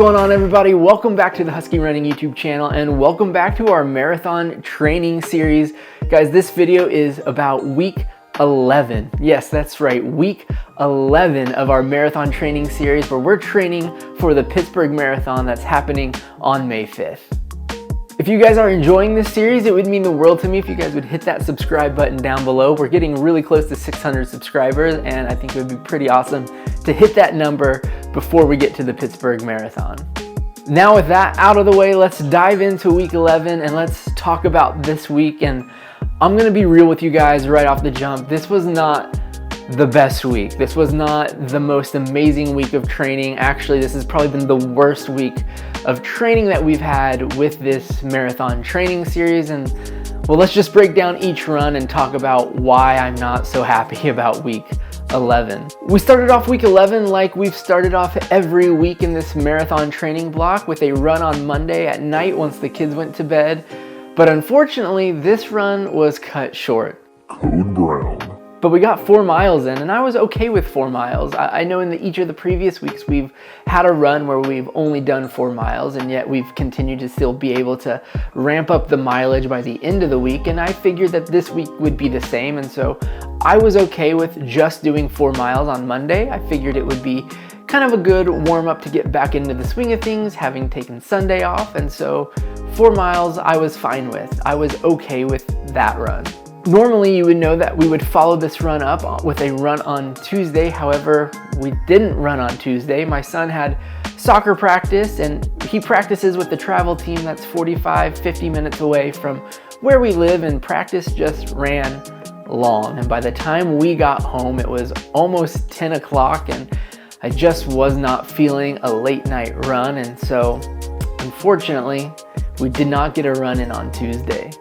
going on, everybody? Welcome back to the Husky Running YouTube channel, and welcome back to our marathon training series. Guys, this video is about week 11. Yes, that's right, week 11 of our marathon training series, where we're training for the Pittsburgh Marathon that's happening on May 5th. If you guys are enjoying this series, it would mean the world to me if you guys would hit that subscribe button down below. We're getting really close to 600 subscribers, and I think it would be pretty awesome to hit that number before we get to the Pittsburgh Marathon. Now with that out of the way, let's dive into week 11 and let's talk about this week. And I'm gonna be real with you guys right off the jump. This was not the best week. This was not the most amazing week of training. Actually, this has probably been the worst week of training that we've had with this marathon training series. And well, let's just break down each run and talk about why I'm not so happy about week 11. We started off week 11 like we've started off every week in this marathon training block, with a run on Monday at night once the kids went to bed. But unfortunately, this run was cut short. Code Brown. But we got 4 miles in, and I was okay with 4 miles. I know in each of the previous weeks we've had a run where we've only done 4 miles, and yet we've continued to still be able to ramp up the mileage by the end of the week, and I figured that this week would be the same, and so I was okay with just doing 4 miles on Monday. I figured it would be kind of a good warm-up to get back into the swing of things, having taken Sunday off, and so 4 miles I was fine with. I was okay with that run. Normally, you would know that we would follow this run up with a run on Tuesday. However, we didn't run on Tuesday. My son had soccer practice, and he practices with the travel team that's 45-50 minutes away from where we live, and practice just ran long. And by the time we got home, it was almost 10 o'clock, and I just was not feeling a late night run. And so, unfortunately, we did not get a run in on Tuesday.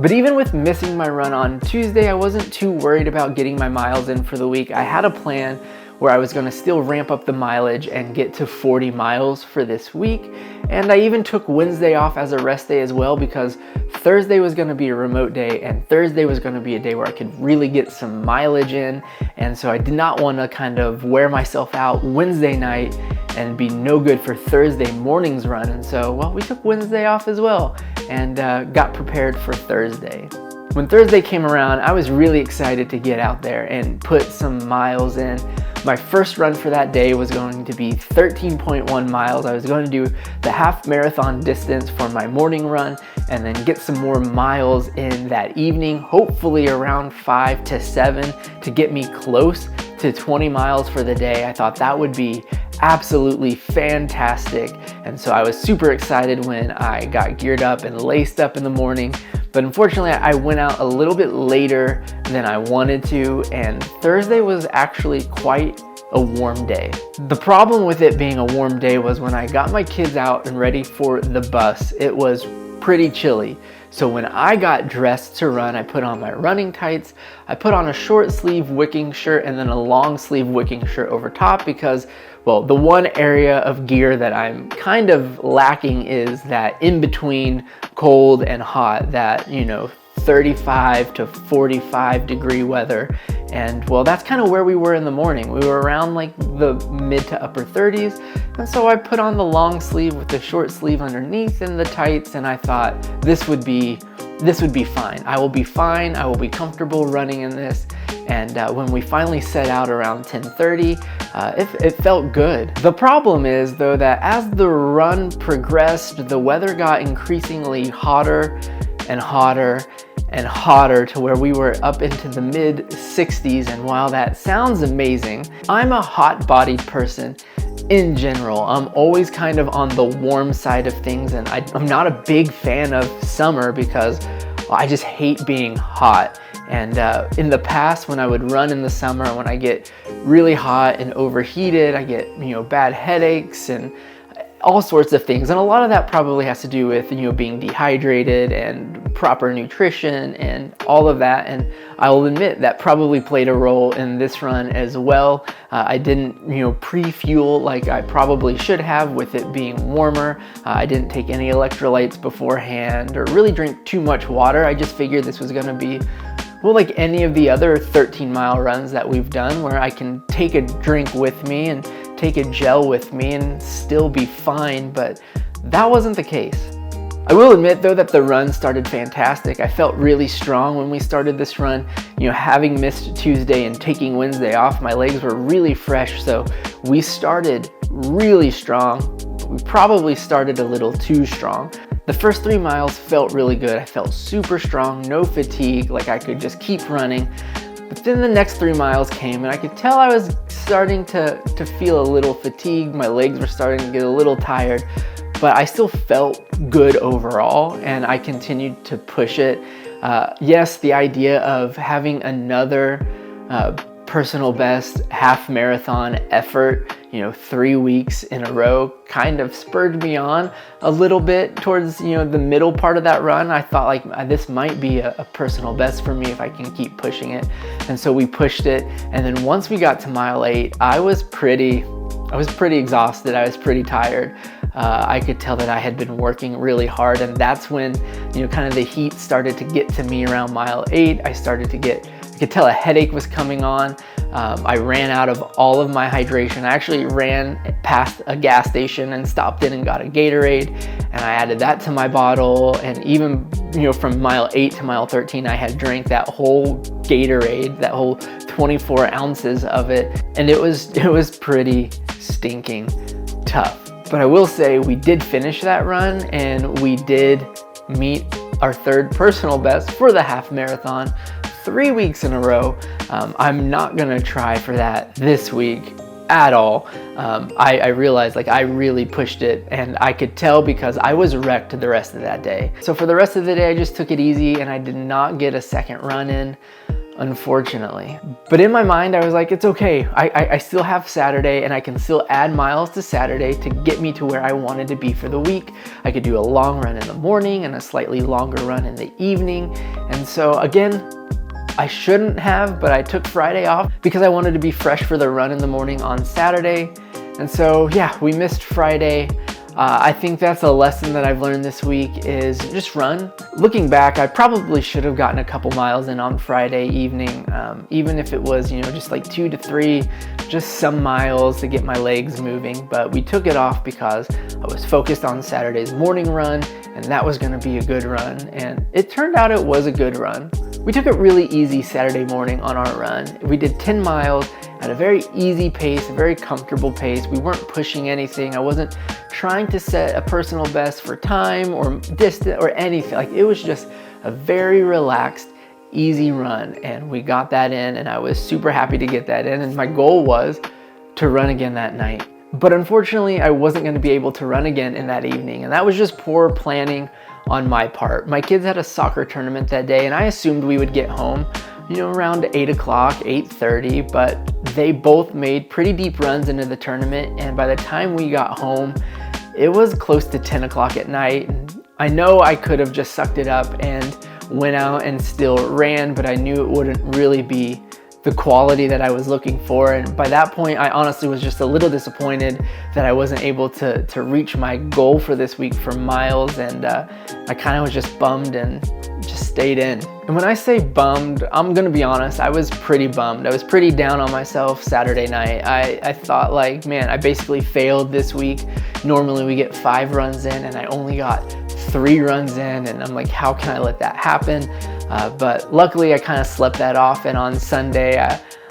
But even with missing my run on Tuesday, I wasn't too worried about getting my miles in for the week. I had a plan where I was going to still ramp up the mileage and get to 40 miles for this week. And I even took Wednesday off as a rest day as well, because Thursday was going to be a remote day, and Thursday was going to be a day where I could really get some mileage in. And so I did not want to kind of wear myself out Wednesday night and be no good for Thursday morning's run. And so, well, we took Wednesday off as well, and got prepared for Thursday. When Thursday came around, I was really excited to get out there and put some miles in. My first run for that day was going to be 13.1 miles. I was going to do the half marathon distance for my morning run, and then get some more miles in that evening, hopefully around 5 to 7, to get me close to 20 miles for the day. I thought that would be absolutely fantastic. And so I was super excited when I got geared up and laced up in the morning. But unfortunately, I went out a little bit later than I wanted to, and Thursday was actually quite a warm day. The problem with it being a warm day was when I got my kids out and ready for the bus, it was pretty chilly. So when I got dressed to run, I put on my running tights, I put on a short sleeve wicking shirt and then a long sleeve wicking shirt over top, because, well, the one area of gear that I'm kind of lacking is that in between cold and hot, that, 35 to 45 degree weather. And well, that's kind of where we were in the morning. We were around like the mid to upper 30s. And so I put on the long sleeve with the short sleeve underneath and the tights, and I thought this would be fine. I will be fine. I will be comfortable running in this. And when we finally set out around 10:30, it felt good. The problem is, though, that as the run progressed, the weather got increasingly hotter and hotter and hotter, to where we were up into the mid 60s. And while that sounds amazing, I'm a hot-bodied person in general. I'm always kind of on the warm side of things, and I'm not a big fan of summer because I just hate being hot. And in the past, when I would run in the summer, when I get really hot and overheated, I get bad headaches and all sorts of things. And a lot of that probably has to do with being dehydrated and proper nutrition and all of that. And I will admit that probably played a role in this run as well. I didn't pre-fuel like I probably should have, with it being warmer. I didn't take any electrolytes beforehand or really drink too much water. I just figured this was going to be, well, like any of the other 13-mile runs that we've done, where I can take a drink with me and take a gel with me and still be fine, but that wasn't the case. I will admit though that the run started fantastic. I felt really strong when we started this run. Having missed Tuesday and taking Wednesday off, my legs were really fresh, so we started really strong. We probably started a little too strong. The first 3 miles felt really good. I felt super strong, no fatigue, like I could just keep running. But then the next 3 miles came and I could tell I was starting to feel a little fatigued. My legs were starting to get a little tired, but I still felt good overall and I continued to push it. Yes, the idea of having another personal best half marathon effort, 3 weeks in a row kind of spurred me on a little bit towards, the middle part of that run. I thought like this might be a personal best for me if I can keep pushing it. And so we pushed it. And then once we got to mile 8, I was pretty exhausted. I was pretty tired. I could tell that I had been working really hard, and that's when, kind of the heat started to get to me around mile 8. I could tell a headache was coming on. I ran out of all of my hydration. I actually ran past a gas station and stopped in and got a Gatorade, and I added that to my bottle. And even, from mile 8 to mile 13, I had drank that whole Gatorade, that whole 24 ounces of it, and it was pretty stinking tough. But I will say we did finish that run and we did meet our 3rd personal best for the half marathon 3 weeks in a row. I'm not gonna try for that this week at all. I realized like I really pushed it, and I could tell because I was wrecked the rest of that day. So for the rest of the day I just took it easy and I did not get a second run in, unfortunately. But in my mind I was like, it's okay. I still have Saturday and I can still add miles to Saturday to get me to where I wanted to be for the week. I could do a long run in the morning and a slightly longer run in the evening. And so again, I shouldn't have, but I took Friday off because I wanted to be fresh for the run in the morning on Saturday. And so yeah, we missed Friday. I think that's a lesson that I've learned this week is just run. Looking back, I probably should have gotten a couple miles in on Friday evening, even if it was, just like 2 to 3, just some miles to get my legs moving. But we took it off because I was focused on Saturday's morning run, and that was gonna be a good run. And it turned out it was a good run. We took it really easy Saturday morning on our run. We did 10 miles at a very easy pace, a very comfortable pace. We weren't pushing anything. I wasn't trying to set a personal best for time or distance or anything. Like, it was just a very relaxed, easy run, and we got that in, and I was super happy to get that in, and my goal was to run again that night. But unfortunately, I wasn't going to be able to run again in that evening, and that was just poor planning on my part. My kids had a soccer tournament that day, and I assumed we would get home, around 8 o'clock, 8:30, but they both made pretty deep runs into the tournament, and by the time we got home, it was close to 10 o'clock at night. And I know I could have just sucked it up and went out and still ran, but I knew it wouldn't really be the quality that I was looking for. And by that point, I honestly was just a little disappointed that I wasn't able to reach my goal for this week for miles, and I kind of was just bummed and just stayed in. And when I say bummed, I'm gonna be honest, I was pretty bummed. I was pretty down on myself Saturday night. I thought like, man, I basically failed this week. Normally we get 5 runs in and I only got 3 runs in, and I'm like, how can I let that happen? But luckily I kind of slept that off, and on Sunday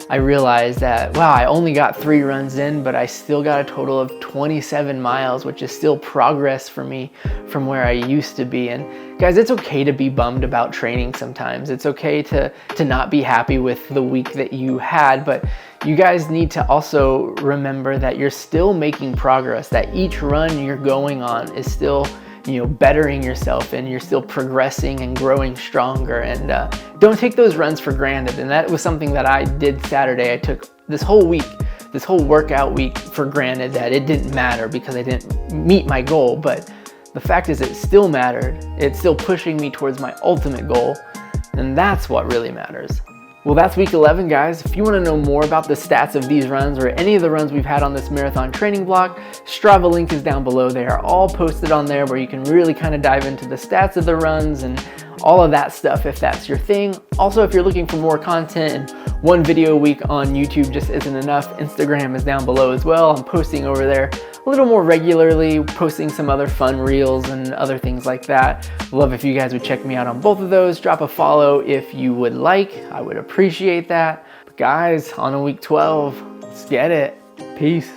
I realized that, wow, I only got 3 runs in, but I still got a total of 27 miles, which is still progress for me from where I used to be. And guys, it's okay to be bummed about training sometimes. It's okay to not be happy with the week that you had, but you guys need to also remember that you're still making progress, that each run you're going on is still bettering yourself, and you're still progressing and growing stronger. And don't take those runs for granted. And that was something that I did Saturday. I took this whole week, this whole workout week, for granted that it didn't matter because I didn't meet my goal. But the fact is, it still mattered. It's still pushing me towards my ultimate goal. And that's what really matters. Well, that's week 11, guys. If you want to know more about the stats of these runs or any of the runs we've had on this marathon training block, Strava link is down below. They are all posted on there where you can really kind of dive into the stats of the runs and all of that stuff if that's your thing. Also, if you're looking for more content and one video a week on YouTube just isn't enough. Instagram is down below as well. I'm posting over there a little more regularly, posting some other fun reels and other things like that. Love if you guys would check me out on both of those. Drop a follow if you would like. I would appreciate that. But guys, on to week 12. Let's get it. Peace.